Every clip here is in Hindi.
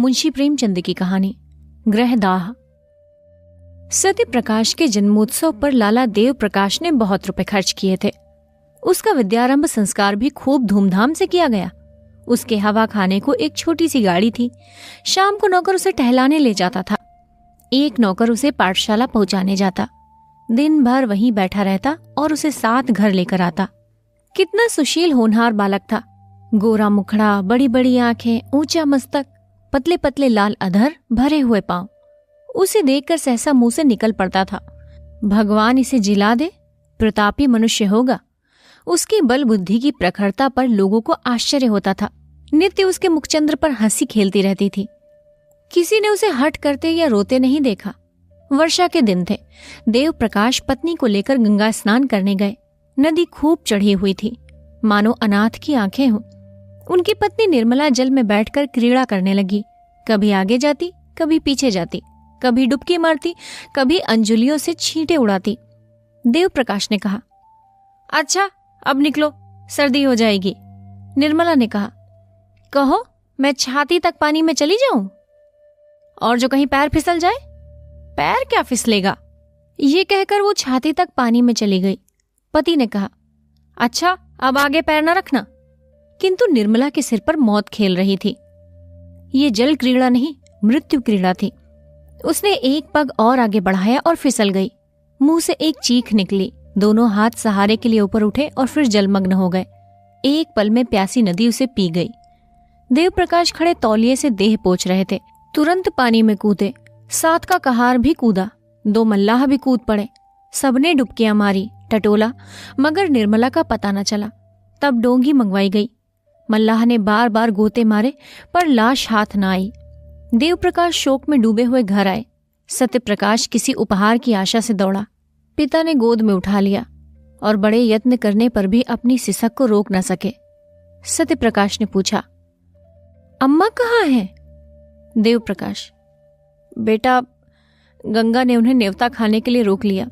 मुंशी प्रेमचंद की कहानी ग्रहदाह। सत्य प्रकाश के जन्मोत्सव पर लाला देव प्रकाश ने बहुत रुपए खर्च किए थे। उसका विद्यारंभ संस्कार भी खूब धूमधाम से किया गया। उसके हवा खाने को एक छोटी सी गाड़ी थी। शाम को नौकर उसे टहलाने ले जाता था। एक नौकर उसे पाठशाला पहुंचाने जाता। दिन भर वहीं बैठा रहता और उसे साथ घर लेकर आता। कितना सुशील होनहार बालक था। गोरा मुखड़ा, बड़ी बड़ी आंखें, ऊंचा मस्तक, पतले पतले लाल अधर, भरे हुए पांव। उसे देखकर सहसा मुंह से निकल पड़ता था, भगवान इसे जिला दे, प्रतापी मनुष्य होगा। उसकी बल बुद्धि की प्रखरता पर लोगों को आश्चर्य होता था। नित्य उसके मुखचंद्र पर हंसी खेलती रहती थी। किसी ने उसे हठ करते या रोते नहीं देखा। वर्षा के दिन थे। देव प्रकाश पत्नी को लेकर गंगा स्नान करने गए। नदी खूब चढ़ी हुई थी, मानो अनाथ की आंखें हों। उनकी पत्नी निर्मला जल में बैठकर क्रीड़ा करने लगी। कभी आगे जाती, कभी पीछे जाती, कभी डुबकी मारती, कभी अंजुलियों से छींटे उड़ाती। देव प्रकाश ने कहा, अच्छा अब निकलो, सर्दी हो जाएगी। निर्मला ने कहा, कहो मैं छाती तक पानी में चली जाऊं? और जो कहीं पैर फिसल जाए? पैर क्या फिसलेगा? ये कहकर वो छाती तक पानी में चली गई। पति ने कहा, अच्छा अब आगे पैर न रखना। किंतु निर्मला के सिर पर मौत खेल रही थी। ये जल क्रीड़ा नहीं, मृत्यु क्रीड़ा थी। उसने एक पग और आगे बढ़ाया और फिसल गई। मुंह से एक चीख निकली। दोनों हाथ सहारे के लिए ऊपर उठे और फिर जलमग्न हो गए। एक पल में प्यासी नदी उसे पी गई। देव प्रकाश खड़े तौलिए से देह पोंछ रहे थे। तुरंत पानी में कूदे। सात का कहार भी कूदा। दो मल्लाह भी कूद पड़े। सबने डुबकियां मारी, टटोला, मगर निर्मला का पता न चला। तब डोंगी मंगवाई गई। मल्लाह ने बार बार गोते मारे पर लाश हाथ न आई। देव प्रकाश शोक में डूबे हुए घर आए। सत्य प्रकाश किसी उपहार की आशा से दौड़ा। पिता ने गोद में उठा लिया और बड़े यत्न करने पर भी अपनी सिसक को रोक न सके। सत्य प्रकाश ने पूछा, अम्मा कहाँ हैं? देव प्रकाश, बेटा गंगा ने उन्हें न्योता खाने के लिए रोक लिया।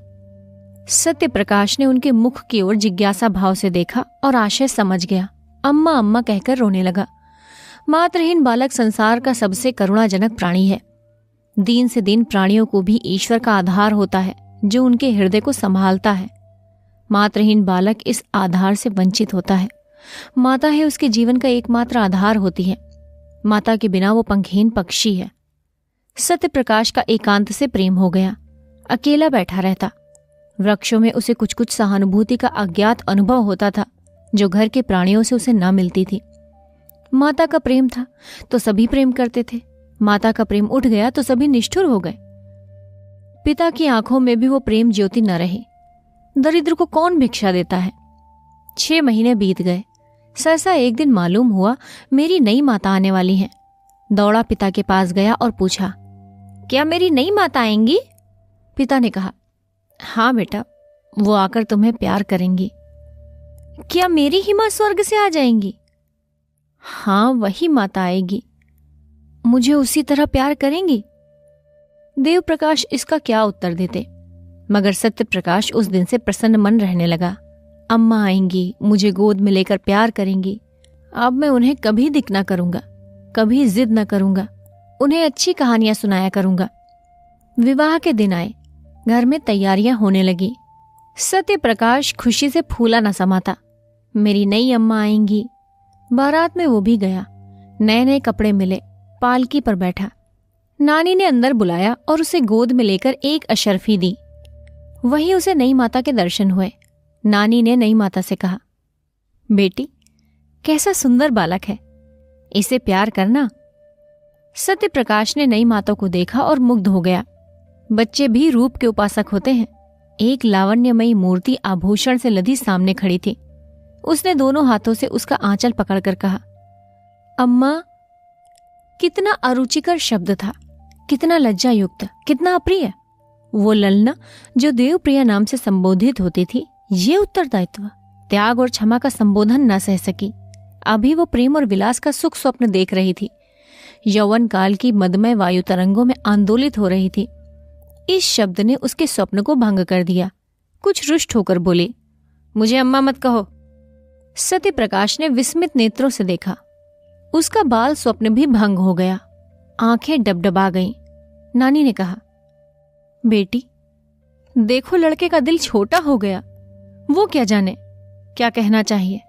सत्य प्रकाश ने उनके मुख की ओर जिज्ञासा भाव से देखा और आशय समझ गया। अम्मा अम्मा कहकर रोने लगा। मातृहीन बालक संसार का सबसे करुणाजनक प्राणी है। दीन से दीन प्राणियों को भी ईश्वर का आधार होता है, जो उनके हृदय को संभालता है। मातृहीन बालक इस आधार से वंचित होता है। माता है उसके जीवन का एकमात्र आधार होती है। माता के बिना वो पंखहीन पक्षी है। सत्य प्रकाश का एकांत से प्रेम हो गया। अकेला बैठा रहता। वृक्षों में उसे कुछ कुछ सहानुभूति का अज्ञात अनुभव होता था, जो घर के प्राणियों से उसे न मिलती थी। माता का प्रेम था तो सभी प्रेम करते थे। माता का प्रेम उठ गया तो सभी निष्ठुर हो गए। पिता की आंखों में भी वो प्रेम ज्योति न रही। दरिद्र को कौन भिक्षा देता है? 6 महीने बीत गए। सहसा एक दिन मालूम हुआ मेरी नई माता आने वाली है। दौड़ा पिता के पास गया और पूछा, क्या मेरी नई माता आएंगी? पिता ने कहा, हाँ बेटा, वो आकर तुम्हें प्यार करेंगी। क्या मेरी ही मां स्वर्ग से आ जाएंगी? हाँ, वही माता आएगी। मुझे उसी तरह प्यार करेंगी? देव प्रकाश इसका क्या उत्तर देते, मगर सत्य प्रकाश उस दिन से प्रसन्न मन रहने लगा। अम्मा आएंगी, मुझे गोद में लेकर प्यार करेंगी। अब मैं उन्हें कभी दिक न करूंगा, कभी जिद न करूंगा। उन्हें अच्छी कहानियां सुनाया करूंगा। विवाह के दिन आए। घर में तैयारियां होने लगी। सत्य प्रकाश खुशी से फूला न समाता। मेरी नई अम्मा आएंगी। बारात में वो भी गया। नए नए कपड़े मिले। पालकी पर बैठा। नानी ने अंदर बुलाया और उसे गोद में लेकर एक अशर्फी दी। वहीं उसे नई माता के दर्शन हुए। नानी ने नई माता से कहा, बेटी कैसा सुंदर बालक है, इसे प्यार करना। सत्य प्रकाश ने नई माता को देखा और मुग्ध हो गया। बच्चे भी रूप के उपासक होते हैं। एक लावण्यमयी मूर्ति आभूषण से लदी सामने खड़ी थी। उसने दोनों हाथों से उसका आंचल पकड़कर कहा, अम्मा। कितना अरुचिकर शब्द था, कितना लज्जायुक्त, कितना अप्रिय। वो ललना जो देवप्रिया नाम से संबोधित होती थी, ये उत्तरदायित्व, त्याग और क्षमा का संबोधन न सह सकी। अभी वो प्रेम और विलास का सुख स्वप्न देख रही थी। यौवन काल की मदमय वायु तरंगों में आंदोलित हो रही थी। इस शब्द ने उसके स्वप्न को भंग कर दिया। कुछ रुष्ट होकर बोली, मुझे अम्मा मत कहो। सत्य प्रकाश ने विस्मित नेत्रों से देखा। उसका बाल स्वप्न भी भंग हो गया। आंखें डबडबा गईं। नानी ने कहा, बेटी देखो लड़के का दिल छोटा हो गया, वो क्या जाने क्या कहना चाहिए।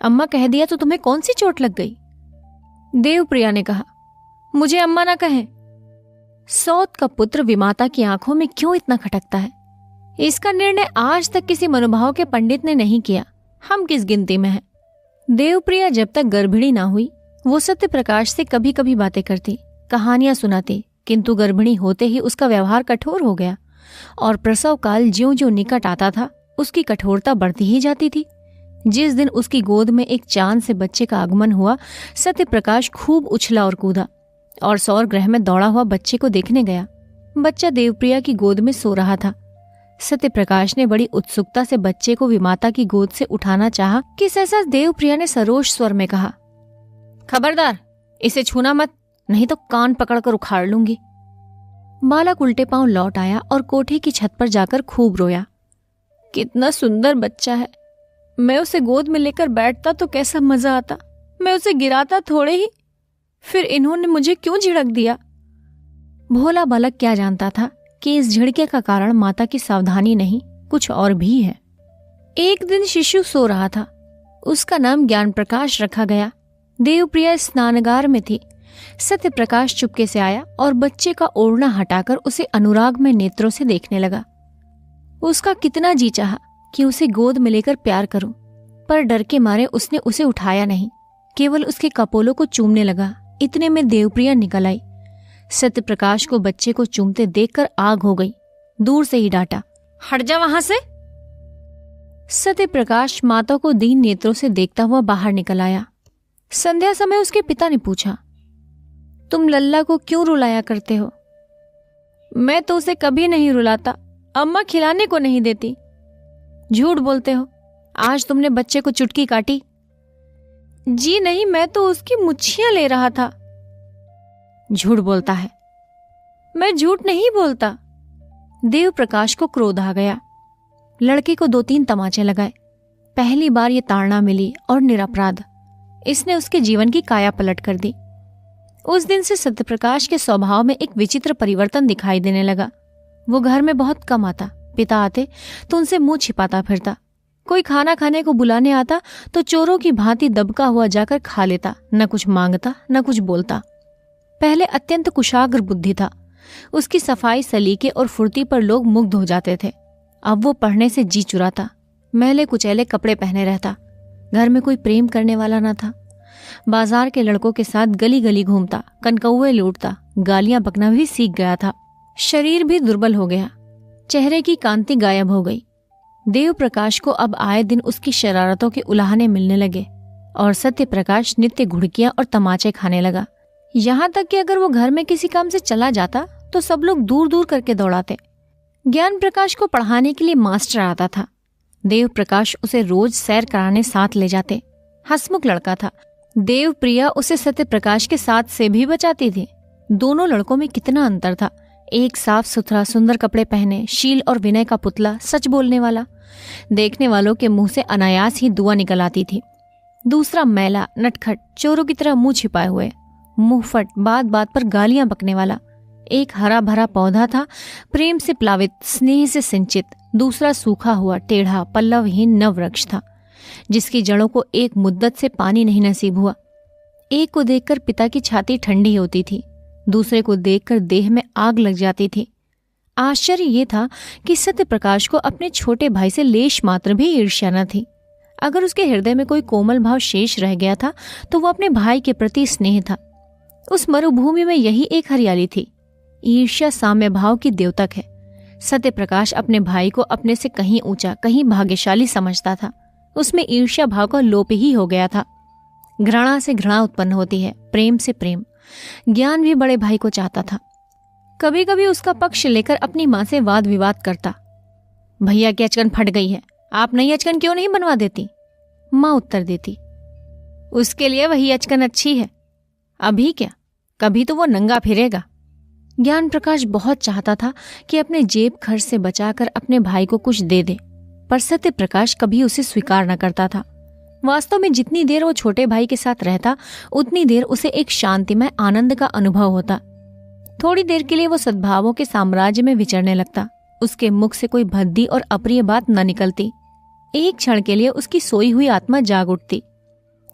अम्मा कह दिया तो तुम्हें कौन सी चोट लग गई? देवप्रिया ने कहा, मुझे अम्मा ना कहें। सौत का पुत्र विमाता की आंखों में क्यों इतना खटकता है? इसका निर्णय आज तक किसी मनोभाव के पंडित ने नहीं किया। हम किस गिनती में हैं? देवप्रिया जब तक गर्भिणी ना हुई वो सत्य प्रकाश से कभी कभी बातें करती, कहानियां सुनाती, किंतु गर्भिणी होते ही उसका व्यवहार कठोर हो गया और प्रसव काल ज्यों-ज्यों निकट आता था उसकी कठोरता बढ़ती ही जाती थी। जिस दिन उसकी गोद में एक चांद से बच्चे का आगमन हुआ, सत्य प्रकाश खूब उछला और कूदा और सौर ग्रह में दौड़ा हुआ बच्चे को देखने गया। बच्चा देवप्रिया की गोद में सो रहा था। सत्य प्रकाश ने बड़ी उत्सुकता से बच्चे को विमाता की गोद से उठाना चाहा कि सहसा देवप्रिया ने सरोष स्वर में कहा, खबरदार, इसे छूना मत, नहीं तो कान पकड़कर उखाड़ लूंगी। बालक उल्टे पांव लौट आया और कोठे की छत पर जाकर खूब रोया। कितना सुंदर बच्चा है, मैं उसे गोद में लेकर बैठता तो कैसा मजा आता, मैं उसे गिराता थोड़े ही, फिर इन्होंने मुझे क्यों झिड़क दिया। भोला बालक क्या जानता था कि इस झिड़के का कारण माता की सावधानी नहीं, कुछ और भी है। एक दिन शिशु सो रहा था, उसका नाम ज्ञान प्रकाश रखा गया। देवप्रिया स्नानगार में थी। सत्य प्रकाश चुपके से आया और बच्चे का ओढ़ना हटाकर उसे अनुराग में नेत्रों से देखने लगा। उसका कितना जी चाहा कि उसे गोद में लेकर प्यार करूं, पर डर के मारे उसने उसे उठाया नहीं, केवल उसके कपोलों को चूमने लगा। इतने में देवप्रिया निकल आई। सत्य प्रकाश को बच्चे को चूमते देखकर आग हो गई। दूर से ही डांटा, हट जा वहां से। सत्य प्रकाश माता को दीन नेत्रों से देखता हुआ बाहर निकल आया। संध्या समय उसके पिता ने पूछा, तुम लल्ला को क्यों रुलाया करते हो? मैं तो उसे कभी नहीं रुलाता, अम्मा खिलाने को नहीं देती। झूठ बोलते हो, आज तुमने बच्चे को चुटकी काटी। जी नहीं, मैं तो उसकी मुच्छियां ले रहा था। झूठ बोलता है। मैं झूठ नहीं बोलता। देव प्रकाश को क्रोध आ गया। लड़के को 2-3 तमाचे लगाए। पहली बार ये ताड़ना मिली और निरपराध। इसने उसके जीवन की काया पलट कर दी। उस दिन से सत्यप्रकाश के स्वभाव में एक विचित्र परिवर्तन दिखाई देने लगा। वो घर में बहुत कम आता, पिता आते तो उनसे मुंह छिपाता फिरता। कोई खाना खाने को बुलाने आता तो चोरों की भांति दबका हुआ जाकर खा लेता, न कुछ मांगता न कुछ बोलता। पहले अत्यंत कुशाग्र बुद्धि था, उसकी सफाई सलीके और फुर्ती पर लोग मुग्ध हो जाते थे। अब वो पढ़ने से जी चुराता, मैले कुचैले कपड़े पहने रहता। घर में कोई प्रेम करने वाला न था। बाजार के लड़कों के साथ गली गली घूमता, कनकौए लूटता, गालियां बकना भी सीख गया था। शरीर भी दुर्बल हो गया, चेहरे की कांति गायब हो गई। देव प्रकाश को अब आए दिन उसकी शरारतों के उलाहने मिलने लगे और सत्य प्रकाश नित्य घुड़कियां और तमाचे खाने लगा। यहाँ तक कि अगर वो घर में किसी काम से चला जाता तो सब लोग दूर दूर करके दौड़ाते। ज्ञान प्रकाश को पढ़ाने के लिए मास्टर आता था। देव प्रकाश उसे रोज सैर कराने साथ ले जाते। हंसमुख लड़का था। देव प्रिया उसे सत्य प्रकाश के साथ से भी बचाती थी। दोनों लड़कों में कितना अंतर था। एक साफ सुथरा सुंदर कपड़े पहने, शील और विनय का पुतला, सच बोलने वाला, देखने वालों के मुंह से अनायास ही दुआ निकल आती थी। दूसरा मैला, नटखट, चोरों की तरह मुंह छिपाए हुए, मुंहफट, बात बात पर गालियां बकने वाला। एक हरा भरा पौधा था, प्रेम से प्लावित, स्नेह से सिंचित। दूसरा सूखा हुआ, टेढ़ा, पल्लवहीन नववृक्ष था, जिसकी जड़ों को एक मुद्दत से पानी नहीं नसीब हुआ। एक को देखकर पिता की छाती ठंडी होती थी, दूसरे को देखकर देह में आग लग जाती थी। आश्चर्य ये था कि सत्य प्रकाश को अपने छोटे भाई से लेश मात्र भी ईर्ष्या न थी। अगर उसके हृदय में कोई कोमल भाव शेष रह गया था तो वो अपने भाई के प्रति स्नेह था। उस मरुभूमि में यही एक हरियाली थी। ईर्ष्या साम्य भाव की द्योतक है। सत्य प्रकाश अपने भाई को अपने से कहीं ऊंचा, कहीं भाग्यशाली समझता था। उसमें ईर्ष्या भाव का लोप ही हो गया था। घृणा से घृणा उत्पन्न होती है, प्रेम से प्रेम। ज्ञान भी बड़े भाई को चाहता था। कभी कभी उसका पक्ष लेकर अपनी माँ से वाद विवाद करता। भैया की अचकन फट गई है, आप नई अचकन क्यों नहीं बनवा देती? माँ उत्तर देती, उसके लिए वही अचकन अच्छी है। अभी क्या, कभी तो वो नंगा फिरेगा। ज्ञान प्रकाश बहुत चाहता था कि अपने जेब खर्च से बचाकर अपने भाई को कुछ दे दे, पर सत्य प्रकाश कभी उसे स्वीकार न करता था। वास्तव में जितनी देर वो छोटे भाई के साथ रहता उतनी देर उसे एक शांतिमय आनंद का अनुभव होता। थोड़ी देर के लिए वो सद्भावों के साम्राज्य में विचरने लगता। उसके मुख से कोई भद्दी और अप्रिय बात न निकलती। एक क्षण के लिए उसकी सोई हुई आत्मा जाग उठती।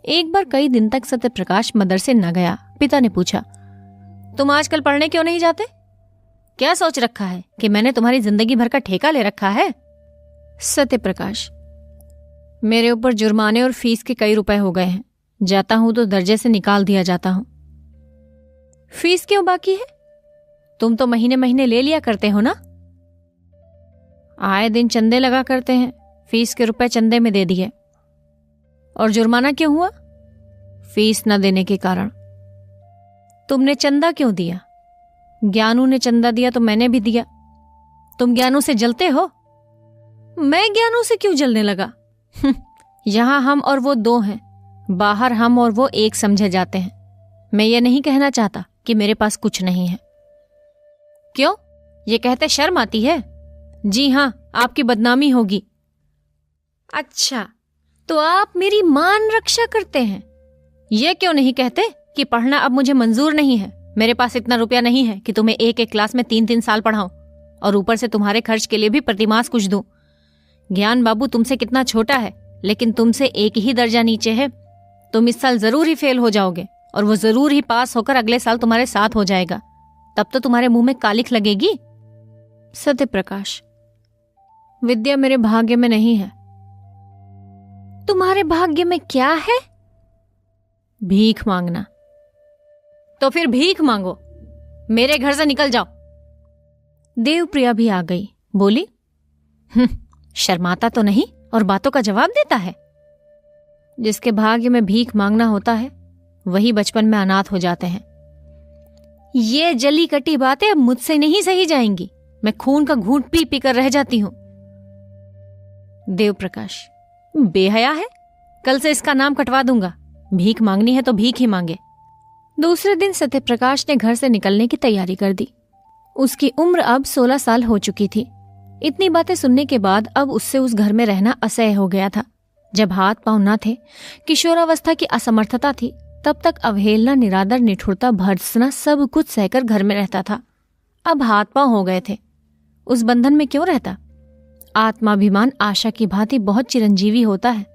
एक बार कई दिन तक सत्यप्रकाश मदरसे न गया। पिता ने पूछा, तुम आजकल पढ़ने क्यों नहीं जाते? क्या सोच रखा है कि मैंने तुम्हारी जिंदगी भर का ठेका ले रखा है? सत्यप्रकाश, मेरे ऊपर जुर्माने और फीस के कई रुपए हो गए हैं। जाता हूं तो दर्जे से निकाल दिया जाता हूं। फीस क्यों बाकी है? तुम तो महीने महीने ले लिया करते हो ना। आए दिन चंदे लगा करते हैं, फीस के रुपए चंदे में दे दिए। और जुर्माना क्यों हुआ? फीस न देने के कारण। तुमने चंदा क्यों दिया? ज्ञानू ने चंदा दिया तो मैंने भी दिया। तुम ज्ञानू से जलते हो? मैं ज्ञानू से क्यों जलने लगा? यहां हम और वो दो हैं, बाहर हम और वो एक समझे जाते हैं। मैं ये नहीं कहना चाहता कि मेरे पास कुछ नहीं है। क्यों? ये कहते शर्म आती है? जी हां, आपकी बदनामी होगी। अच्छा, तो आप मेरी मान रक्षा करते हैं। ये क्यों नहीं कहते कि पढ़ना अब मुझे मंजूर नहीं है। मेरे पास इतना रुपया नहीं है कि तुम्हें एक एक क्लास में 3-3 साल पढ़ाऊं और ऊपर से तुम्हारे खर्च के लिए भी प्रतिमास कुछ दूं। ज्ञान बाबू तुमसे कितना छोटा है, लेकिन तुमसे एक ही दर्जा नीचे है। तुम इस साल जरूर ही फेल हो जाओगे और वो जरूर ही पास होकर अगले साल तुम्हारे साथ हो जाएगा। तब तो तुम्हारे मुंह में कालिख लगेगी। सत्यप्रकाश, विद्या मेरे भाग्य में नहीं है। तुम्हारे भाग्य में क्या है? भीख मांगना। तो फिर भीख मांगो, मेरे घर से निकल जाओ। देवप्रिया भी आ गई, बोली, शर्माता तो नहीं और बातों का जवाब देता है। जिसके भाग्य में भीख मांगना होता है वही बचपन में अनाथ हो जाते हैं। ये जली कटी बातें अब मुझसे नहीं सही जाएंगी। मैं खून का घूंट पी पी कर रह जाती हूं। देवप्रकाश, बेहया है, कल से इसका नाम कटवा दूंगा। भीख मांगनी है तो भीख ही मांगे। दूसरे दिन सत्यप्रकाश ने घर से निकलने की तैयारी कर दी। उसकी उम्र अब 16 साल हो चुकी थी। इतनी बातें सुनने के बाद अब उससे उस घर में रहना असह्य हो गया था। जब हाथ पांव न थे, किशोरावस्था की असमर्थता थी, तब तक अवहेलना, निरादर, निठुरता, भर्त्सना सब कुछ सहकर घर में रहता था। अब हाथ पांव हो गए थे, उस बंधन में क्यों रहता? आत्माभिमान आशा की भांति बहुत चिरंजीवी होता है।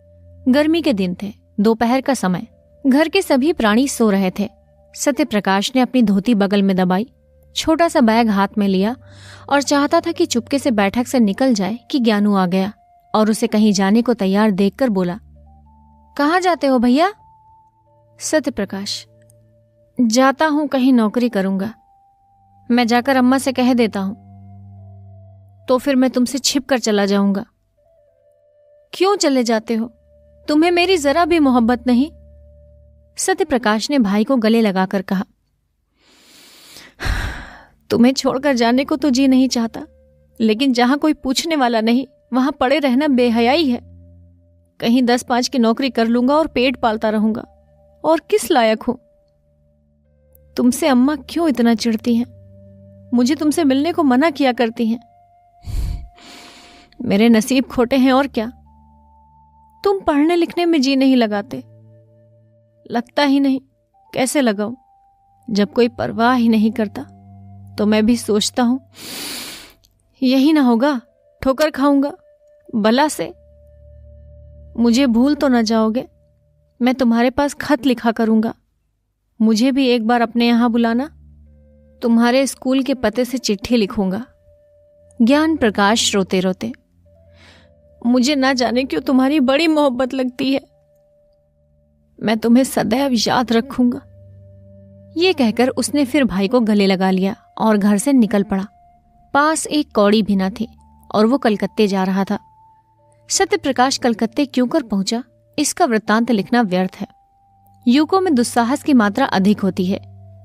गर्मी के दिन थे, दोपहर का समय। घर के सभी प्राणी सो रहे थे। सत्यप्रकाश ने अपनी धोती बगल में दबाई, छोटा सा बैग हाथ में लिया और चाहता था कि चुपके से बैठक से निकल जाए कि ज्ञानू आ गया और उसे कहीं जाने को तैयार देखकर बोला, कहाँ जाते हो भैया? सत्यप्रकाश, जाता हूं, कहीं नौकरी करूंगा। मैं जाकर अम्मा से कह देता हूं। तो फिर मैं तुमसे छिप कर चला जाऊंगा। क्यों चले जाते हो? तुम्हें मेरी जरा भी मोहब्बत नहीं? सत्यप्रकाश ने भाई को गले लगाकर कहा, तुम्हें छोड़कर जाने को तो जी नहीं चाहता, लेकिन जहां कोई पूछने वाला नहीं वहां पड़े रहना बेहयाई है। कहीं 10-5 की नौकरी कर लूंगा और पेट पालता रहूंगा, और किस लायक हूं? तुमसे अम्मा क्यों इतना चिढ़ती हैं? मुझे तुमसे मिलने को मना किया करती हैं। मेरे नसीब खोटे हैं और क्या। तुम पढ़ने लिखने में जी नहीं लगाते। लगता ही नहीं, कैसे लगाऊं? जब कोई परवाह ही नहीं करता तो मैं भी सोचता हूं यही ना होगा, ठोकर खाऊंगा बला से। मुझे भूल तो न जाओगे? मैं तुम्हारे पास खत लिखा करूंगा। मुझे भी एक बार अपने यहां बुलाना। तुम्हारे स्कूल के पते से चिट्ठी लिखूंगा। ज्ञान प्रकाश रोते रोते, मुझे ना जाने क्यों तुम्हारी बड़ी मोहब्बत लगती है। मैं तुम्हें सदैव याद रखूंगा। ये कहकर उसने फिर भाई को गले लगा लिया और घर से निकल पड़ा। पास एक कौड़ी भी न थी और वो कलकत्ते जा रहा था। सत्यप्रकाश कलकत्ते क्यों कर पहुंचा, इसका वृत्तांत लिखना व्यर्थ है। युवकों में दुस्साहस की मात्रा अधिक होती है।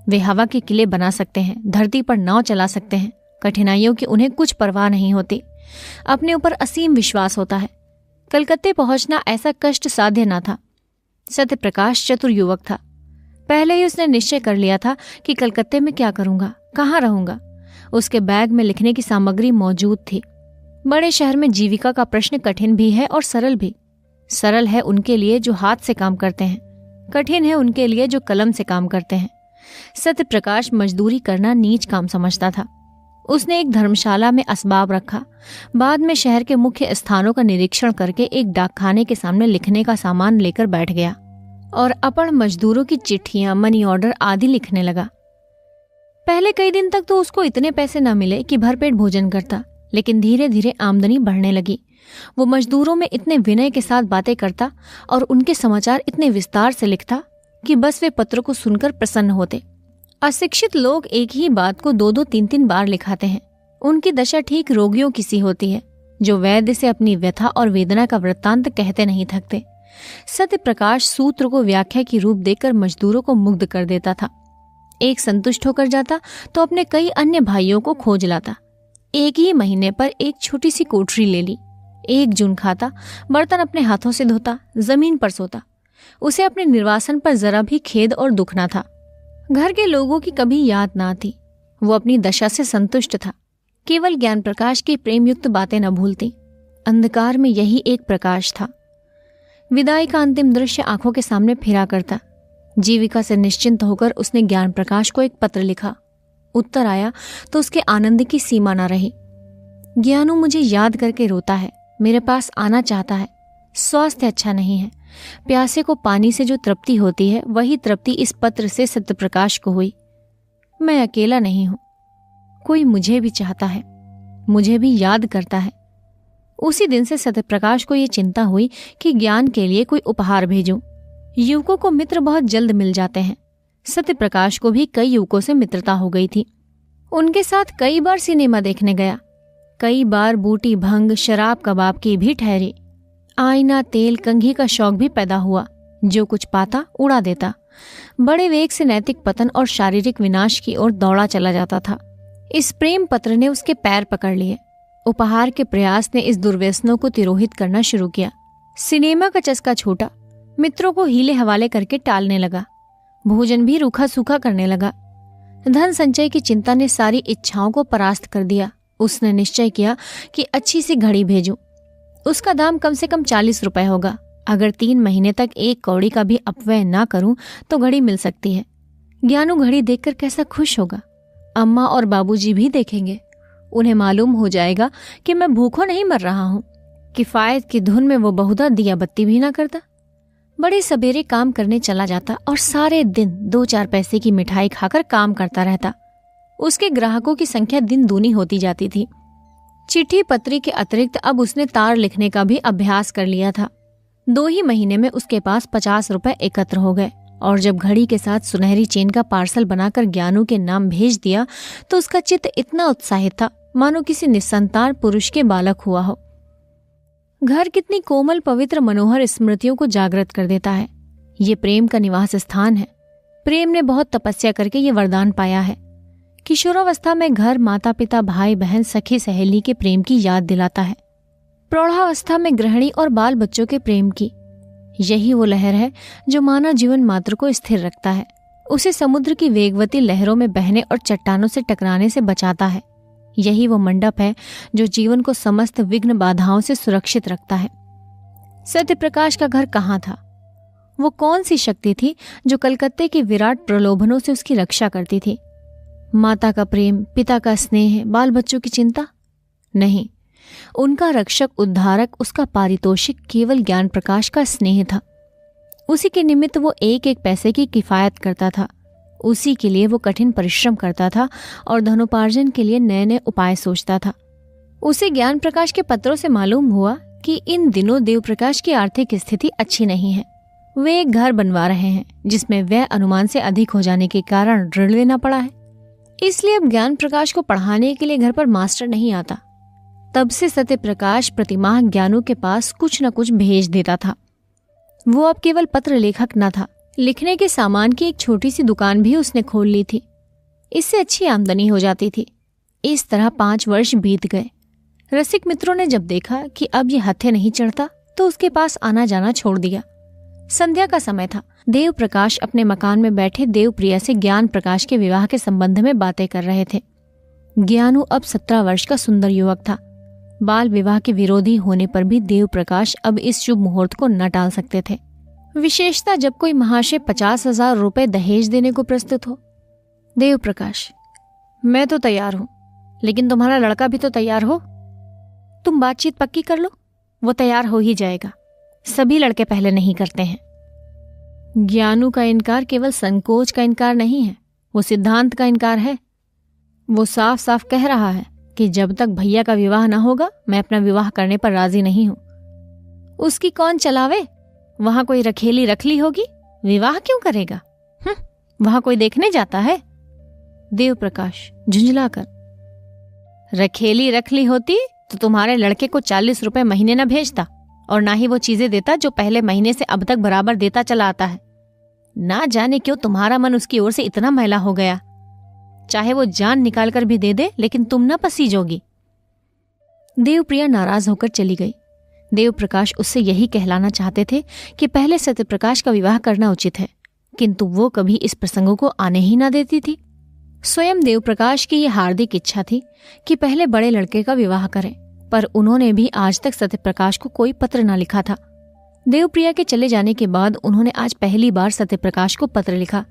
वे हवा के किले बना सकते हैं, धरती पर नाव चला सकते हैं। कठिनाइयों की उन्हें कुछ परवाह नहीं होती। अपने ऊपर असीम विश्वास होता है। कलकत्ते पहुंचना ऐसा कष्ट साध्य न था। सत्यप्रकाश चतुर युवक था। पहले ही उसने निश्चय कर लिया था कि कलकत्ते में क्या करूंगा, कहाँ रहूंगा। उसके बैग में लिखने की सामग्री मौजूद थी। बड़े शहर में जीविका का प्रश्न कठिन भी है और सरल भी। सरल है उनके लिए जो हाथ से काम करते हैं, कठिन है उनके लिए जो कलम से काम करते हैं। सत्य प्रकाश मजदूरी करना नीच काम समझता था। उसने एक धर्मशाला में असबाब रखा। बाद में शहर के मुख्य स्थानों का निरीक्षण करके एक डाकखाने के सामने लिखने का सामान लेकर बैठ गया और अपढ़ मजदूरों की चिट्ठियां, मनी ऑर्डर आदि लिखने लगा। पहले कई दिन तक तो उसको इतने पैसे न मिले कि भरपेट भोजन करता, लेकिन धीरे धीरे आमदनी बढ़ने लगी। वो मजदूरों में इतने विनय के साथ बातें करता और उनके समाचार इतने विस्तार से लिखता कि बस वे पत्र को सुनकर प्रसन्न होते। अशिक्षित लोग एक ही बात को 2-2, 3-3 बार लिखाते हैं। उनकी दशा ठीक रोगियों की सी होती है, जो वैद्य से अपनी व्यथा और वेदना का वृत्तांत कहते नहीं थकते। सत्य प्रकाश सूत्र को व्याख्या की रूप देकर मजदूरों को मुग्ध कर देता था। एक संतुष्ट होकर जाता तो अपने कई अन्य भाइयों को खोज लाता। एक ही महीने पर एक छोटी सी कोठरी ले ली। एक जून खाता, बर्तन अपने हाथों से धोता, जमीन पर सोता। उसे अपने निर्वासन पर जरा भी खेद और दुख न था। घर के लोगों की कभी याद ना आती। वो अपनी दशा से संतुष्ट था। केवल ज्ञान प्रकाश की प्रेमयुक्त बातें न भूलती। अंधकार में यही एक प्रकाश था। विदाई का अंतिम दृश्य आंखों के सामने फिरा करता। जीविका से निश्चिंत होकर उसने ज्ञान प्रकाश को एक पत्र लिखा। उत्तर आया तो उसके आनंद की सीमा न रही। ज्ञानू मुझे याद करके रोता है, मेरे पास आना चाहता है, स्वास्थ्य अच्छा नहीं है। प्यासे को पानी से जो तृप्ति होती है, वही तृप्ति इस पत्र से सत्यप्रकाश को हुई। मैं अकेला नहीं हूं, कोई मुझे भी चाहता है, मुझे भी याद करता है। उसी दिन से सत्यप्रकाश को ये चिंता हुई कि ज्ञान के लिए कोई उपहार भेजूं। युवकों को मित्र बहुत जल्द मिल जाते हैं। सत्यप्रकाश को भी कई युवकों से मित्रता हो गई थी। उनके साथ कई बार सिनेमा देखने गया। कई बार बूटी, भंग, शराब, कबाब की भी ठहरी। आईना, तेल, कंघी का शौक भी पैदा हुआ। जो कुछ पाता उड़ा देता। बड़े वेग से नैतिक पतन और शारीरिक विनाश की ओर दौड़ा चला जाता था। इस प्रेम पत्र ने उसके पैर पकड़ लिए। उपहार के प्रयास ने इस दुर्व्यसनों को तिरोहित करना शुरू किया। सिनेमा का चस्का छूटा। मित्रों को हीले हवाले करके टालने लगा। भोजन भी रूखा सूखा करने लगा। धन संचय की चिंता ने सारी इच्छाओं को परास्त कर दिया। उसने निश्चय किया कि अच्छी सी घड़ी भेजूं। उसका दाम कम से कम 40 रुपए होगा। अगर 3 महीने तक 1 कौड़ी का भी अपव्यय ना करूं तो घड़ी मिल सकती है। ज्ञानू घड़ी देखकर कैसा खुश होगा। अम्मा और बाबूजी भी देखेंगे। उन्हें मालूम हो जाएगा कि मैं भूखों नहीं मर रहा हूं। किफायत की धुन में वो बहुधा दिया बत्ती भी ना करता। बड़े सवेरे काम करने चला जाता और सारे दिन 2-4 पैसे की मिठाई खाकर काम करता रहता। उसके ग्राहकों की संख्या दिन दूनी होती जाती थी। चिट्ठी पत्री के अतिरिक्त अब उसने तार लिखने का भी अभ्यास कर लिया था। 2 ही महीने में उसके पास 50 रुपए एकत्र हो गए और जब घड़ी के साथ सुनहरी चेन का पार्सल बनाकर ज्ञानू के नाम भेज दिया तो उसका चित्त इतना उत्साहित था मानो किसी निसंतान पुरुष के बालक हुआ हो। घर कितनी कोमल, पवित्र, मनोहर स्मृतियों को जागृत कर देता है। ये प्रेम का निवास स्थान है। प्रेम ने बहुत तपस्या करके ये वरदान पाया है। किशोरावस्था में घर माता पिता, भाई बहन, सखी सहेली के प्रेम की याद दिलाता है। प्रौढ़ावस्था में गृहिणी और बाल बच्चों के प्रेम की। यही वो लहर है जो मानव जीवन मात्र को स्थिर रखता है, उसे समुद्र की वेगवती लहरों में बहने और चट्टानों से टकराने से बचाता है। यही वो मंडप है जो जीवन को समस्त विघ्न बाधाओं से सुरक्षित रखता है। सत्यप्रकाश का घर कहाँ था? वो कौन सी शक्ति थी जो कलकत्ते के विराट प्रलोभनों से उसकी रक्षा करती थी? माता का प्रेम, पिता का स्नेह, बाल बच्चों की चिंता? नहीं, उनका रक्षक, उद्धारक, उसका पारितोषिक केवल ज्ञान प्रकाश का स्नेह था। उसी के निमित्त वो 1-1 पैसे की किफायत करता था। उसी के लिए वो कठिन परिश्रम करता था और धनोपार्जन के लिए नए नए उपाय सोचता था। उसे ज्ञान प्रकाश के पत्रों से मालूम हुआ कि इन दिनों देव प्रकाश की आर्थिक स्थिति अच्छी नहीं है। वे एक घर बनवा रहे हैं जिसमें व्यय अनुमान से अधिक हो जाने के कारण ऋण लेना पड़ा है। इसलिए अब ज्ञान प्रकाश को पढ़ाने के लिए घर पर मास्टर नहीं आता। तब से सत्य प्रकाश प्रतिमाह ज्ञानू के पास कुछ न कुछ भेज देता था। वो अब केवल पत्र लेखक न था, लिखने के सामान की एक छोटी सी दुकान भी उसने खोल ली थी। इससे अच्छी आमदनी हो जाती थी। इस तरह 5 वर्ष बीत गए। रसिक मित्रों ने जब देखा कि अब ये हत्थे नहीं चढ़ता तो उसके पास आना जाना छोड़ दिया। संध्या का समय था। देव प्रकाश अपने मकान में बैठे देवप्रिया से ज्ञान प्रकाश के विवाह के संबंध में बातें कर रहे थे। ज्ञानू अब 17 वर्ष का सुंदर युवक था। बाल विवाह के विरोधी होने पर भी देव प्रकाश अब इस शुभ मुहूर्त को न टाल सकते थे, विशेषतः जब कोई महाशय 50,000 रुपए दहेज देने को प्रस्तुत हो। देव प्रकाश, मैं तो तैयार हूं, लेकिन तुम्हारा लड़का भी तो तैयार हो। तुम बातचीत पक्की कर लो, वो तैयार हो ही जाएगा। सभी लड़के पहले नहीं करते हैं। ज्ञानू का इनकार केवल संकोच का इनकार नहीं है, वो सिद्धांत का इनकार है। वो साफ साफ कह रहा है कि जब तक भैया का विवाह ना होगा मैं अपना विवाह करने पर राजी नहीं हूं। उसकी कौन चलावे? वहां कोई रखेली रख ली होगी, विवाह क्यों करेगा? वहां कोई देखने जाता है? देव प्रकाश झुंझलाकर, रखेली रख ली होती तो तुम्हारे लड़के को 40 रुपए महीने न भेजता, और ना ही वो चीजें देता जो पहले महीने से अब तक बराबर देता चला आता है। ना जाने क्यों तुम्हारा मन उसकी ओर से इतना मैला हो गया। चाहे वो जान निकाल कर भी दे दे, लेकिन तुम ना पसीजोगी। देवप्रिया नाराज होकर चली गई। देव प्रकाश उससे यही कहलाना चाहते थे कि पहले सत्यप्रकाश का विवाह करना उचित है, किंतु वो कभी इस प्रसंगों को आने ही ना देती थी। स्वयं देव प्रकाश की यह हार्दिक इच्छा थी कि पहले बड़े लड़के का विवाह करें, पर उन्होंने भी आज तक सत्यप्रकाश को कोई पत्र न लिखा था। देवप्रिया के चले जाने के बाद उन्होंने आज पहली बार सत्यप्रकाश को पत्र लिखा।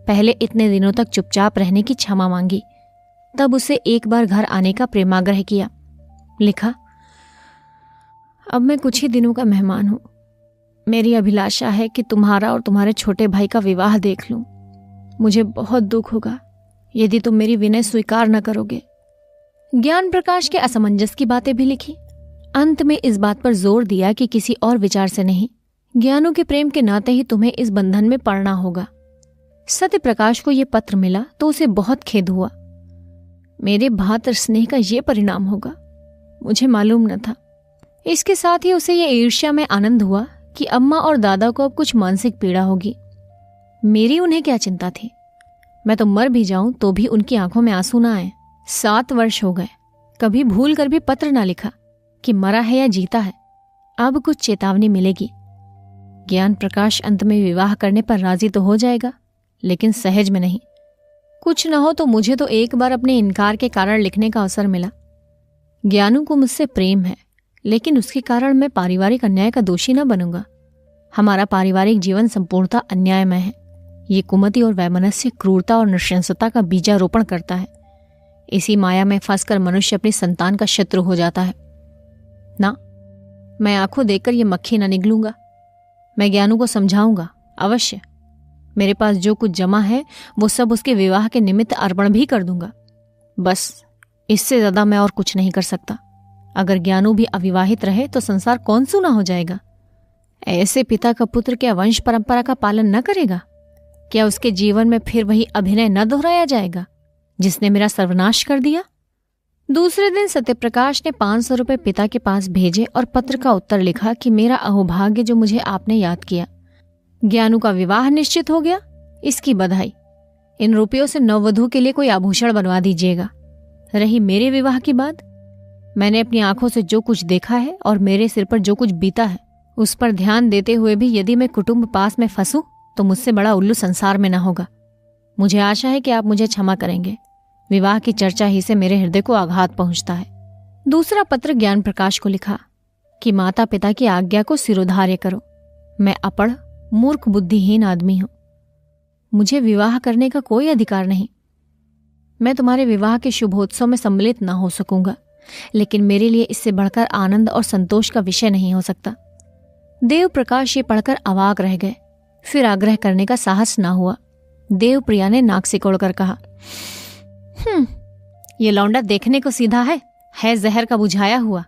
पहले इतने दिनों तक चुपचाप रहने की क्षमा मांगी, तब उसे एक बार घर आने का प्रेमाग्रह किया। लिखा, अब मैं कुछ ही दिनों का मेहमान हूं। मेरी अभिलाषा है कि तुम्हारा और तुम्हारे छोटे भाई का विवाह देख लूं। मुझे बहुत दुख होगा यदि तुम मेरी विनय स्वीकार न करोगे। ज्ञान प्रकाश के असमंजस की बातें भी लिखी। अंत में इस बात पर जोर दिया कि किसी और विचार से नहीं, ज्ञानों के प्रेम के नाते ही तुम्हें इस बंधन में पड़ना होगा। सत्य प्रकाश को यह पत्र मिला तो उसे बहुत खेद हुआ। मेरे भातर स्नेह का यह परिणाम होगा, मुझे मालूम न था। इसके साथ ही उसे यह ईर्ष्या में आनंद हुआ कि अम्मा और दादा को अब कुछ मानसिक पीड़ा होगी। मेरी उन्हें क्या चिंता थी? मैं तो मर भी जाऊं तो भी उनकी आंखों में आंसू ना आए। 7 वर्ष हो गए, कभी भूल कर भी पत्र ना लिखा कि मरा है या जीता है। अब कुछ चेतावनी मिलेगी। ज्ञान प्रकाश अंत में विवाह करने पर राजी तो हो जाएगा, लेकिन सहज में नहीं। कुछ न हो तो मुझे तो एक बार अपने इनकार के कारण लिखने का अवसर मिला। ज्ञानू को मुझसे प्रेम है, लेकिन उसके कारण मैं पारिवारिक अन्याय का दोषी न बनूंगा। हमारा पारिवारिक जीवन संपूर्णतः अन्यायमय है। ये कुमति और वैमनस्य, क्रूरता और नृशंसता का बीजारोपण करता है। इसी माया में फंसकर मनुष्य अपनी संतान का शत्रु हो जाता है। ना, मैं आंखों देखकर ये मक्खी न निगलूंगा। मैं ज्ञानू को समझाऊंगा अवश्य। मेरे पास जो कुछ जमा है वो सब उसके विवाह के निमित्त अर्पण भी कर दूंगा। बस इससे ज्यादा मैं और कुछ नहीं कर सकता। अगर ज्ञानू भी अविवाहित रहे तो संसार कौन सूना हो जाएगा। ऐसे पिता का पुत्र क्या वंश परंपरा का पालन न करेगा? क्या उसके जीवन में फिर वही अभिनय न दोहराया जाएगा जिसने मेरा सर्वनाश कर दिया? दूसरे दिन सत्यप्रकाश ने 500 रुपए पिता के पास भेजे और पत्र का उत्तर लिखा कि मेरा अहोभाग्य जो मुझे आपने याद किया। ज्ञानू का विवाह निश्चित हो गया, इसकी बधाई। इन रुपयों से नववधू के लिए कोई आभूषण बनवा दीजिएगा। रही मेरे विवाह की बात, मैंने अपनी आंखों से जो कुछ देखा है और मेरे सिर पर जो कुछ बीता है, उस पर ध्यान देते हुए भी यदि मैं कुटुंब पास में फंसूं तो मुझसे बड़ा उल्लू संसार में न होगा। मुझे आशा है कि आप मुझे क्षमा करेंगे। विवाह की चर्चा ही से मेरे हृदय को आघात पहुंचता है। दूसरा पत्र ज्ञान प्रकाश को लिखा कि माता पिता की आज्ञा को सिरोधार्य करो। मैं अपढ़, मूर्ख, बुद्धिहीन आदमी हूं। मुझे विवाह करने का कोई अधिकार नहीं। मैं तुम्हारे विवाह के शुभोत्सव में सम्मिलित न हो सकूंगा, लेकिन मेरे लिए इससे बढ़कर आनंद और संतोष का विषय नहीं हो सकता। देव प्रकाश ये पढ़कर अवाक रह गए। फिर आग्रह करने का साहस ना हुआ। देवप्रिया ने नाक सिकोड़कर कहा, ये लौंडा देखने को सीधा है जहर का बुझाया हुआ।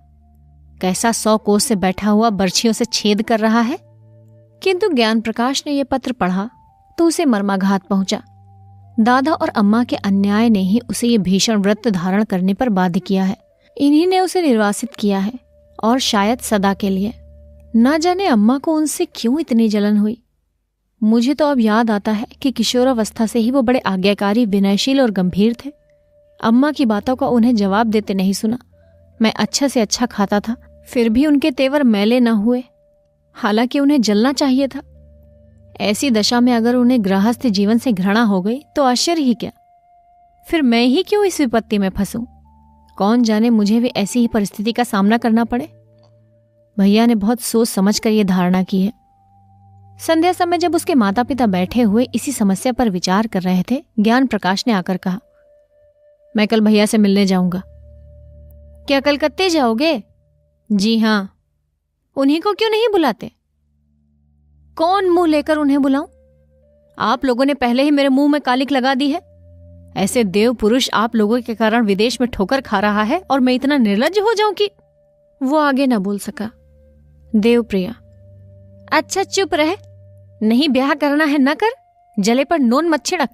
कैसा 100 कोस से बैठा हुआ बर्छियों से छेद कर रहा है। किंतु ज्ञान प्रकाश ने यह पत्र पढ़ा तो उसे मर्माघात पहुंचा। दादा और अम्मा के अन्याय ने ही उसे ये भीषण व्रत धारण करने पर बाध्य किया है। इन्हीं ने उसे निर्वासित किया है, और शायद सदा के लिए। ना जाने अम्मा को उनसे क्यों इतनी जलन हुई। मुझे तो अब याद आता है कि किशोरावस्था से ही वो बड़े आज्ञाकारी, विनयशील और गंभीर थे। अम्मा की बातों का उन्हें जवाब देते नहीं सुना। मैं अच्छा से अच्छा खाता था, फिर भी उनके तेवर मैले न हुए, हालांकि उन्हें जलना चाहिए था। ऐसी दशा में अगर उन्हें गृहस्थ जीवन से घृणा हो गई तो आश्चर्य ही क्या। फिर मैं ही क्यों इस विपत्ति में फंसूं? कौन जाने मुझे भी ऐसी ही परिस्थिति का सामना करना पड़े। भैया ने बहुत सोच समझ कर यह धारणा की है। संध्या समय जब उसके माता पिता बैठे हुए इसी समस्या पर विचार कर रहे थे, ज्ञान प्रकाश ने आकर कहा, मैं कल भैया से मिलने जाऊंगा। क्या कलकत्ते जाओगे? जी हाँ। उन्हीं को क्यों नहीं बुलाते? कौन मुंह लेकर उन्हें बुलाऊं? आप लोगों ने पहले ही मेरे मुंह में कालिक लगा दी है। ऐसे देव पुरुष आप लोगों के कारण विदेश में ठोकर खा रहा है और मैं इतना निर्लज्ज हो जाऊं कि। वो आगे न बोल सका। देवप्रिया, अच्छा चुप रहे, नहीं ब्याह करना है न कर, जले पर नून मत छिड़क।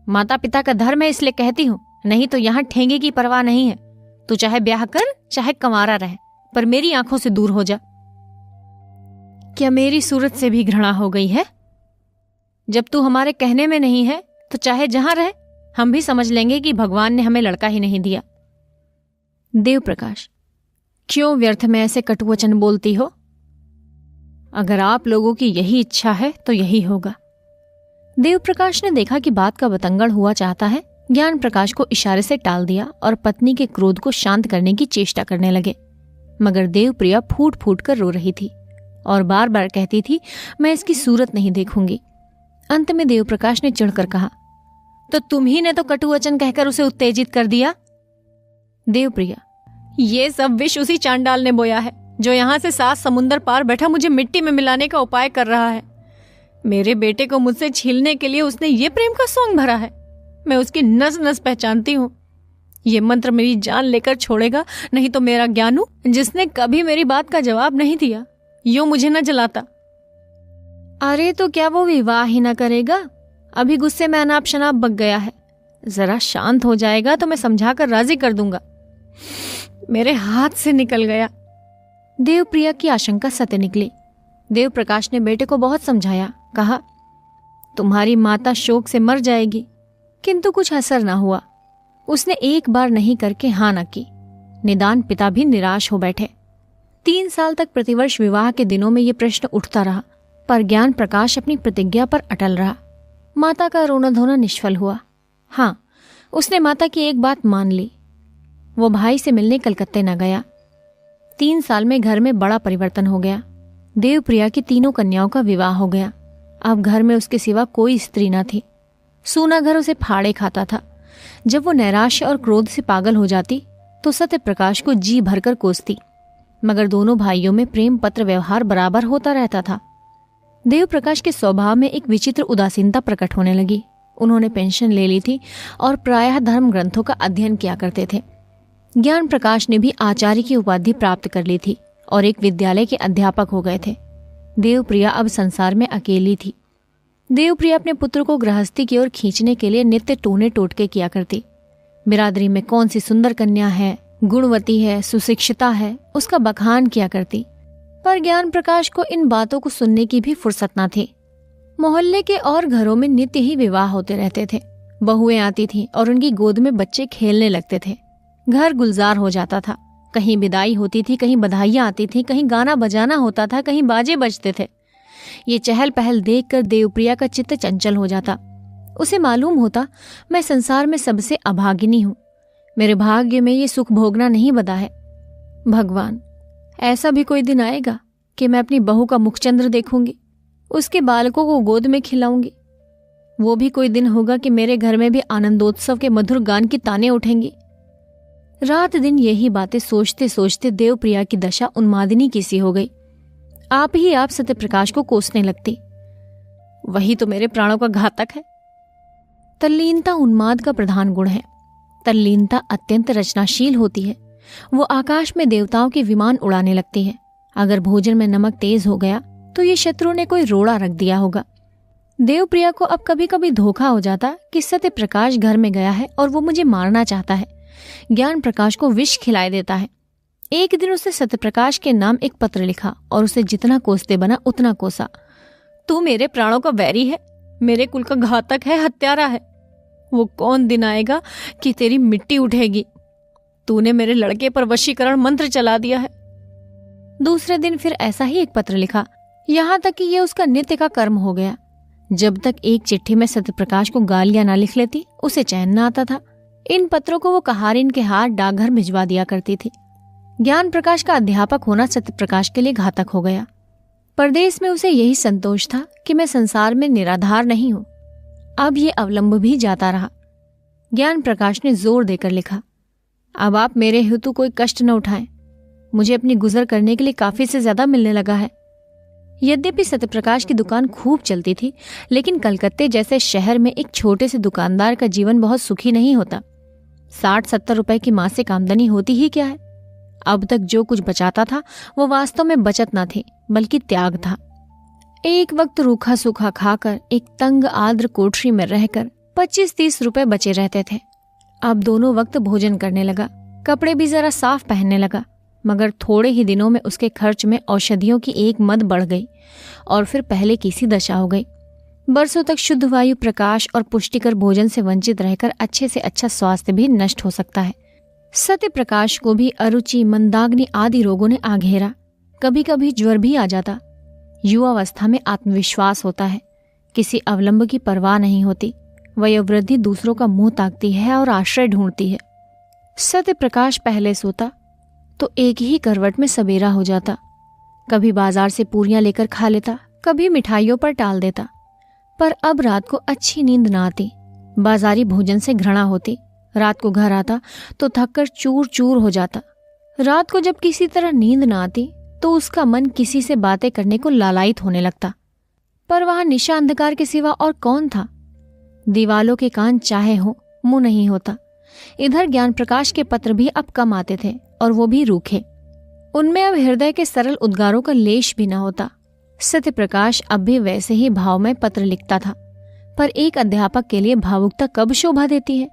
माता पिता का धर्म है इसलिए कहती हूं, नहीं तो यहां ठेंगे की परवाह नहीं है। तू चाहे ब्याह कर चाहे कंवारा रहे, पर मेरी आंखों से दूर हो जा। क्या मेरी सूरत से भी घृणा हो गई है? जब तू हमारे कहने में नहीं है तो चाहे जहां रहे, हम भी समझ लेंगे कि भगवान ने हमें लड़का ही नहीं दिया। देवप्रकाश, क्यों व्यर्थ में ऐसे कटुवचन बोलती हो? अगर आप लोगों की यही इच्छा है तो यही होगा। देवप्रकाश ने देखा कि बात का बतंगड़ हुआ चाहता है, ज्ञान प्रकाश को इशारे से टाल दिया और पत्नी के क्रोध को शांत करने की चेष्टा करने लगे। मगर देवप्रिया फूट फूट कर रो रही थी और बार बार कहती थी, मैं इसकी सूरत नहीं देखूंगी। अंत में देवप्रकाश ने चिढ़कर कहा, तो तुम ही ने तो कटुवचन कहकर उसे उत्तेजित कर दिया। देवप्रिया, ये सब विष उसी चांडाल ने बोया है जो यहां से 7 समुंदर पार बैठा मुझे मिट्टी में मिलाने का उपाय कर रहा है। मेरे बेटे को मुझसे छीलने के लिए उसने ये प्रेम का सोंग भरा है। मैं उसकी नस नस पहचानती हूँ। ये मंत्र मेरी जान लेकर छोड़ेगा, नहीं तो मेरा ज्ञानू, जिसने कभी मेरी बात का जवाब नहीं दिया, यूं मुझे न जलाता। अरे तो क्या वो विवाह ही ना करेगा? अभी गुस्से में अनाप शनाप बक गया है, जरा शांत हो जाएगा तो मैं समझाकर राजी कर दूंगा। मेरे हाथ से निकल गया। देवप्रिया की आशंका सत्य निकली। देवप्रकाश ने बेटे को बहुत समझाया, कहा, तुम्हारी माता शोक से मर जाएगी, किंतु कुछ असर ना हुआ। उसने एक बार नहीं करके हाँ न की। निदान पिता भी निराश हो बैठे। 3 साल तक प्रतिवर्ष विवाह के दिनों में ये प्रश्न उठता रहा, पर ज्ञान प्रकाश अपनी प्रतिज्ञा पर अटल रहा। माता का रोना धोना निष्फल हुआ। हाँ, उसने माता की एक बात मान ली, वो भाई से मिलने कलकत्ते न गया। 3 साल में घर में बड़ा परिवर्तन हो गया। देवप्रिया की 3 कन्याओं का विवाह हो गया। अब घर में उसके सिवा कोई स्त्री न थी। सूना घर उसे फाड़े खाता था। जब वो नैराश्य और क्रोध से पागल हो जाती तो सत्य प्रकाश को जी भरकर कोसती, मगर दोनों भाइयों में प्रेम पत्र व्यवहार बराबर होता रहता था। देवप्रकाश के स्वभाव में एक विचित्र उदासीनता प्रकट होने लगी। उन्होंने पेंशन ले ली थी और प्रायः धर्म ग्रंथों का अध्ययन किया करते थे। ज्ञान प्रकाश ने भी आचार्य की उपाधि प्राप्त कर ली थी और एक विद्यालय के अध्यापक हो गए थे। देवप्रिया अब संसार में अकेली थी। देवप्रिया अपने पुत्र को गृहस्थी की ओर खींचने के लिए नित्य टोने टोटके किया करती। बिरादरी में कौन सी सुंदर कन्या है, गुणवती है, सुशिक्षिता है, उसका बखान किया करती। पर ज्ञान प्रकाश को इन बातों को सुनने की भी फुर्सत न थी। मोहल्ले के और घरों में नित्य ही विवाह होते रहते थे। बहुएं आती थीं और उनकी गोद में बच्चे खेलने लगते थे। घर गुलजार हो जाता था। कहीं विदाई होती थी, कहीं बधाइयां आती थीं, कहीं गाना बजाना होता था, कहीं बाजे बजते थे। ये चहल पहल देखकर देवप्रिया का चित्त चंचल हो जाता। उसे मालूम होता, मैं संसार में सबसे अभागिनी हूं, मेरे भाग्य में ये सुख भोगना नहीं बदा है। भगवान, ऐसा भी कोई दिन आएगा कि मैं अपनी बहू का मुखचंद्र देखूंगी, उसके बालकों को गोद में खिलाऊंगी। वो भी कोई दिन होगा कि मेरे घर में भी आनंदोत्सव के मधुर गान की ताने उठेंगी। रात दिन यही बातें सोचते सोचते देवप्रिया की दशा उन्मादिनी की सी हो गई। आप ही आप सत्यप्रकाश को कोसने लगती। वही तो मेरे प्राणों का घातक है। तल्लीनता उन्माद का प्रधान गुण है। तल्लीनता अत्यंत रचनाशील होती है। वो आकाश में देवताओं के विमान उड़ाने लगती है। अगर भोजन में नमक तेज हो गया तो ये शत्रु ने कोई रोड़ा रख दिया होगा। देवप्रिया को अब कभी कभी धोखा हो जाता कि सत्यप्रकाश घर में गया है और वो मुझे मारना चाहता है। ज्ञान प्रकाश को विष खिलाए देता है। एक दिन उसने सत्यप्रकाश के नाम एक पत्र लिखा और उसे जितना कोसते बना उतना कोसा। तू मेरे प्राणों का वैरी है, मेरे कुल का घातक है, हत्यारा है। वो कौन दिन आएगा कि तेरी मिट्टी उठेगी। तूने मेरे लड़के पर वशीकरण मंत्र चला दिया है। दूसरे दिन फिर ऐसा ही एक पत्र लिखा, यहाँ तक कि यह उसका नित्य का कर्म हो गया। जब तक एक चिट्ठी में सत्यप्रकाश को गालियां ना लिख लेती उसे चैन न आता था। इन पत्रों को वो कहारिन के हाथ डाकघर भिजवा दिया करती थी। ज्ञान प्रकाश का अध्यापक होना सत्य प्रकाश के लिए घातक हो गया। परदेश में उसे यही संतोष था कि मैं संसार में निराधार नहीं हूं। अब ये अवलंब भी जाता रहा। ज्ञान प्रकाश ने जोर देकर लिखा, अब आप मेरे हेतु कोई कष्ट न उठाएं। मुझे अपनी गुजर करने के लिए काफी से ज्यादा मिलने लगा है। यद्यपि सत्यप्रकाश की दुकान खूब चलती थी, लेकिन कलकत्ते जैसे शहर में एक छोटे से दुकानदार का जीवन बहुत सुखी नहीं होता। 60-70 रुपए की मासिक आमदनी होती ही क्या है। अब तक जो कुछ बचाता था वो वास्तव में बचत न थी, बल्कि त्याग था। एक वक्त रूखा सूखा खाकर एक तंग आर्द्र कोठरी में रहकर 25-30 रुपए बचे रहते थे। अब दोनों वक्त भोजन करने लगा, कपड़े भी जरा साफ पहनने लगा, मगर थोड़े ही दिनों में उसके खर्च में औषधियों की एक मद बढ़ गई और फिर पहले की सी दशा हो गई। बरसों तक शुद्ध वायु, प्रकाश और पुष्टिकर भोजन से वंचित रहकर अच्छे से अच्छा स्वास्थ्य भी नष्ट हो सकता है। सत्य प्रकाश को भी अरुचि, मंदाग्नि आदि रोगों ने आ घेरा। कभी कभी ज्वर भी आ जाता। युवावस्था में आत्मविश्वास होता है, किसी अवलंब की परवाह नहीं होती। वयोवृद्धि दूसरों का मुंह ताकती है और आश्रय ढूंढती है। सत्य प्रकाश पहले सोता तो एक ही करवट में सबेरा हो जाता। कभी बाजार से पूरियां लेकर खा लेता, कभी मिठाइयों पर टाल देता। पर अब रात को अच्छी नींद ना आती, बाजारी भोजन से घृणा होती। रात को घर आता तो थककर चूर चूर हो जाता। रात को जब किसी तरह नींद ना आती तो उसका मन किसी से बातें करने को लालायित होने लगता। पर वहां निशा अंधकार के सिवा और कौन था। दीवालों के कान चाहे हो, मुंह नहीं होता। इधर ज्ञान प्रकाश के पत्र भी अब कम आते थे, और वो भी रूखे। उनमें अब हृदय के सरल उद्गारों का लेश भी न होता। सत्य प्रकाश अब भी वैसे ही भाव में पत्र लिखता था, पर एक अध्यापक के लिए भावुकता कब शोभा देती है।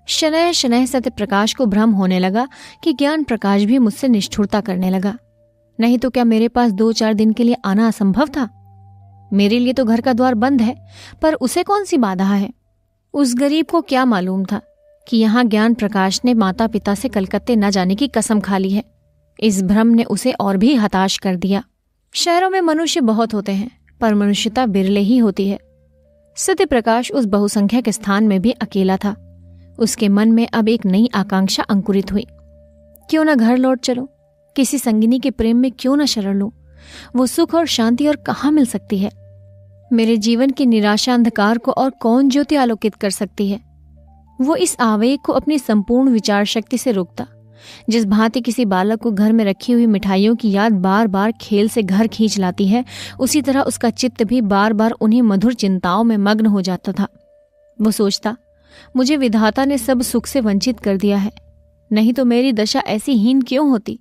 शनैः शनैः सत्य प्रकाश को भ्रम होने लगा कि ज्ञान प्रकाश भी मुझसे निष्ठुरता करने लगा। नहीं तो क्या मेरे पास 2-4 दिन के लिए आना असंभव था। मेरे लिए तो घर का द्वार बंद है, पर उसे कौन सी बाधा है। उस गरीब को क्या मालूम था कि यहाँ ज्ञान प्रकाश ने माता पिता से कलकत्ते न जाने की कसम खा ली है। इस भ्रम ने उसे और भी हताश कर दिया। शहरों में मनुष्य बहुत होते हैं, पर मनुष्यता बिरले ही होती है। सत्य प्रकाश उस बहुसंख्यक स्थान में भी अकेला था। उसके मन में अब एक नई आकांक्षा अंकुरित हुई। क्यों न घर लौट चलो, किसी संगिनी के प्रेम में क्यों न शरण लूं। वो सुख और शांति और कहाँ मिल सकती है। मेरे जीवन की निराशा अंधकार को और कौन ज्योति आलोकित कर सकती है। वो इस आवेग को अपनी संपूर्ण विचार शक्ति से रोकता। जिस भांति किसी बालक को घर में रखी हुई मिठाइयों की याद बार बार खेल से घर खींच लाती है, उसी तरह उसका चित्त भी बार बार उन्हीं मधुर चिंताओं में मग्न हो जाता था। वो सोचता, मुझे विधाता ने सब सुख से वंचित कर दिया है, नहीं तो मेरी दशा ऐसी हीन क्यों होती।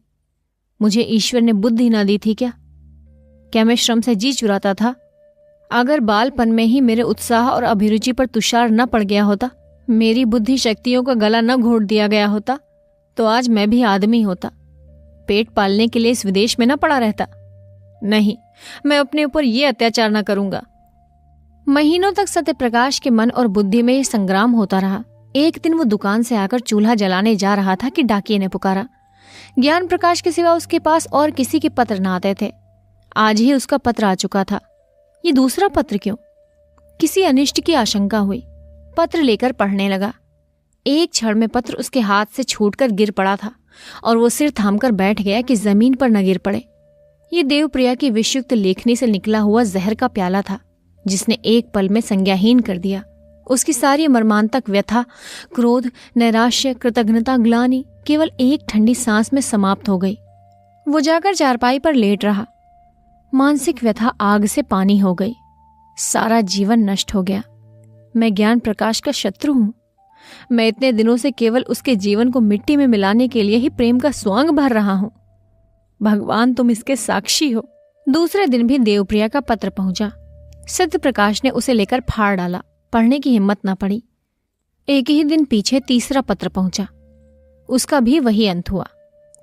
मुझे ईश्वर ने बुद्धि न दी थी क्या मैं श्रम से जी चुराता था। अगर बालपन में ही मेरे उत्साह और अभिरुचि पर तुषार न पड़ गया होता, मेरी बुद्धि शक्तियों का गला न घोट दिया गया होता, तो आज मैं भी आदमी होता। पेट पालने के लिए इस विदेश में न पड़ा रहता। नहीं, मैं अपने ऊपर ये अत्याचार न करूंगा। महीनों तक सत्य प्रकाश के मन और बुद्धि में यह संग्राम होता रहा। एक दिन वो दुकान से आकर चूल्हा जलाने जा रहा था कि डाकिये ने पुकारा। ज्ञान प्रकाश के सिवा उसके पास और किसी के पत्र न आते थे। आज ही उसका पत्र आ चुका था। ये दूसरा पत्र क्यों? किसी अनिष्ट की आशंका हुई। पत्र लेकर पढ़ने लगा। एक क्षण में पत्र उसके हाथ से छूटकर गिर पड़ा था और वो सिर थामकर बैठ गया कि जमीन पर न गिर पड़े। ये देवप्रिया की विषयुक्त लेखनी से निकला हुआ जहर का प्याला था, जिसने एक पल में संज्ञाहीन कर दिया। उसकी सारी मर्मांतक व्यथा, क्रोध, नैराश्य, कृतज्ञता, ग्लानि केवल एक ठंडी सांस में समाप्त हो गई। वो जाकर चारपाई पर लेट रहा। मानसिक व्यथा आग से पानी हो गई। सारा जीवन नष्ट हो गया। मैं ज्ञान प्रकाश का शत्रु हूं। मैं इतने दिनों से केवल उसके जीवन को मिट्टी में मिलाने के लिए ही प्रेम का स्वांग भर रहा हूं। भगवान, तुम इसके साक्षी हो। दूसरे दिन भी देवप्रिया का पत्र पहुंचा। सत्य प्रकाश ने उसे लेकर फाड़ डाला। पढ़ने की हिम्मत न पड़ी। एक ही दिन पीछे तीसरा पत्र पहुंचा। उसका भी वही अंत हुआ।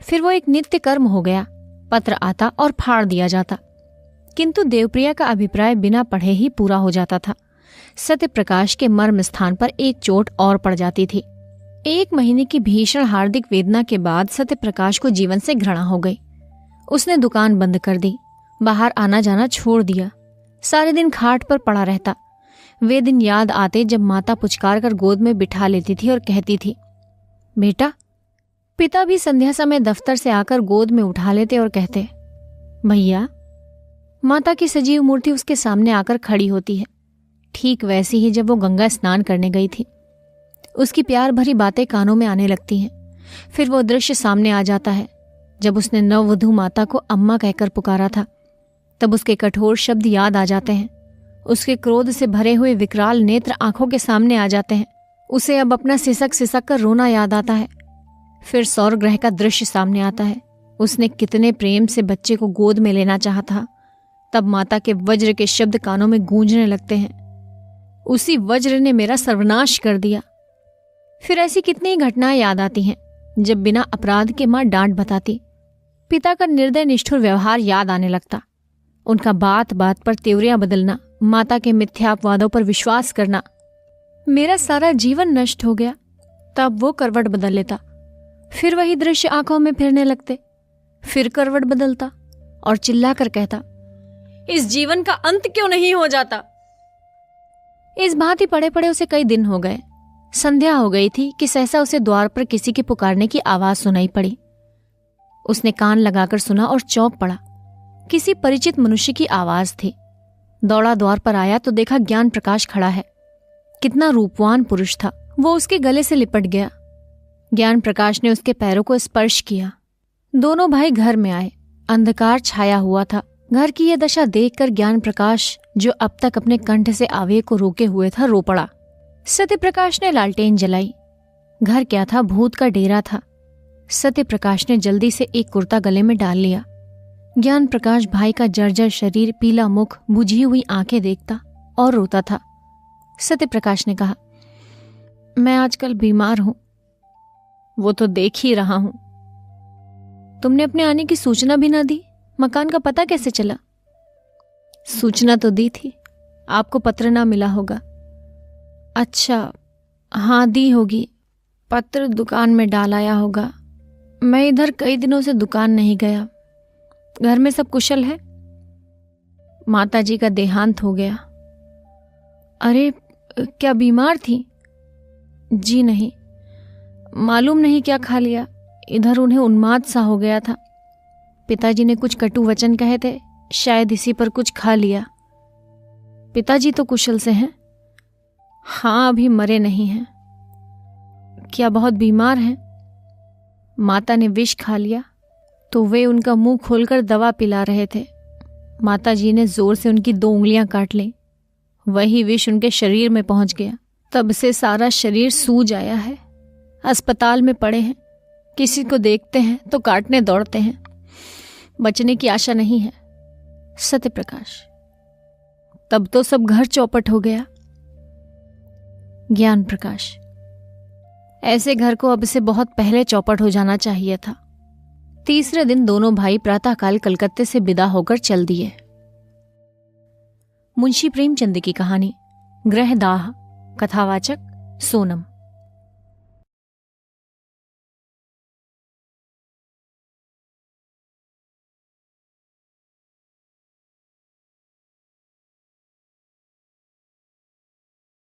फिर वो एक नित्य कर्म हो गया। पत्र आता और फाड़ दिया जाता। किंतु देवप्रिया का अभिप्राय बिना पढ़े ही पूरा हो जाता था। सत्य प्रकाश के मर्म स्थान पर एक चोट और पड़ जाती थी। 1 महीने की भीषण हार्दिक वेदना के बाद सत्य प्रकाश को जीवन से घृणा हो गई। उसने दुकान बंद कर दी, बाहर आना जाना छोड़ दिया, सारे दिन खाट पर पड़ा रहता। वे दिन याद आते जब माता पुचकार कर गोद में बिठा लेती थी और कहती थी, बेटा। पिता भी संध्या समय दफ्तर से आकर गोद में उठा लेते और कहते, भैया। माता की सजीव मूर्ति उसके सामने आकर खड़ी होती है, ठीक वैसी ही जब वो गंगा स्नान करने गई थी। उसकी प्यार भरी बातें कानों में आने लगती हैं। फिर वो दृश्य सामने आ जाता है जब उसने नववधू माता को अम्मा कहकर पुकारा था। तब उसके कठोर शब्द याद आ जाते हैं। उसके क्रोध से भरे हुए विकराल नेत्र आंखों के सामने आ जाते हैं। उसे अब अपना सिसक सिसक कर रोना याद आता है। फिर सौर ग्रह का दृश्य सामने आता है। उसने कितने प्रेम से बच्चे को गोद में लेना चाहा था। तब माता के वज्र के शब्द कानों में गूंजने लगते हैं, उसी वज्र ने मेरा सर्वनाश कर दिया। फिर ऐसी कितनी घटनाएं याद आती हैं जब बिना अपराध के मां डांट बताती। पिता का निर्दय निष्ठुर व्यवहार याद आने लगता। उनका बात बात पर त्योरियां बदलना, माता के मिथ्यापवादों पर विश्वास करना। मेरा सारा जीवन नष्ट हो गया। तब वो करवट बदल लेता। फिर वही दृश्य आंखों में फिरने लगते। फिर करवट बदलता और चिल्लाकर कहता, इस जीवन का अंत क्यों नहीं हो जाता। इस भांति पड़े पड़े उसे कई दिन हो गए। संध्या हो गई थी कि सहसा उसे द्वार पर किसी के पुकारने की आवाज सुनाई पड़ी। उसने कान लगाकर सुना और चौंक पड़ा। किसी परिचित मनुष्य की आवाज थी। दौड़ा द्वार पर आया तो देखा ज्ञान प्रकाश खड़ा है। कितना रूपवान पुरुष था। वो उसके गले से लिपट गया। ज्ञान प्रकाश ने उसके पैरों को स्पर्श किया। दोनों भाई घर में आए। अंधकार छाया हुआ था। घर की यह दशा देखकर ज्ञान प्रकाश, जो अब तक अपने कंठ से आवेग को रोके हुए था, रो पड़ा। सत्य प्रकाश ने लालटेन जलाई। घर क्या था, भूत का डेरा था। सत्य प्रकाश ने जल्दी से एक कुर्ता गले में डाल लिया। ज्ञान प्रकाश भाई का जर्जर शरीर, पीला मुख, बुझी हुई आंखें देखता और रोता था। सत्य प्रकाश ने कहा, मैं आजकल बीमार हूं। वो तो देख ही रहा हूं। तुमने अपने आने की सूचना भी ना दी। मकान का पता कैसे चला? सूचना तो दी थी, आपको पत्र ना मिला होगा। अच्छा, हाँ दी होगी। पत्र दुकान में डाल आया होगा। मैं इधर कई दिनों से दुकान नहीं गया। घर में सब कुशल है? माताजी का देहांत हो गया। अरे, क्या बीमार थी? जी नहीं। मालूम नहीं क्या खा लिया, इधर उन्हें उन्माद सा हो गया था। पिताजी ने कुछ कटु वचन कहे थे, शायद इसी पर कुछ खा लिया। पिताजी तो कुशल से हैं? हाँ, अभी मरे नहीं हैं। क्या बहुत बीमार हैं? माता ने विष खा लिया तो वे उनका मुंह खोलकर दवा पिला रहे थे। माताजी ने जोर से उनकी 2 उंगलियां काट ली। वही विष उनके शरीर में पहुंच गया। तब से सारा शरीर सूज आया है। अस्पताल में पड़े हैं। किसी को देखते हैं तो काटने दौड़ते हैं। बचने की आशा नहीं है। सत्य प्रकाश, तब तो सब घर चौपट हो गया। ज्ञान प्रकाश, ऐसे घर को अब से बहुत पहले चौपट हो जाना चाहिए था। तीसरे दिन दोनों भाई प्रातःकाल कलकत्ते से विदा होकर चल दिए। मुंशी प्रेमचंद की कहानी ग्रहदाह। कथावाचक सोनम।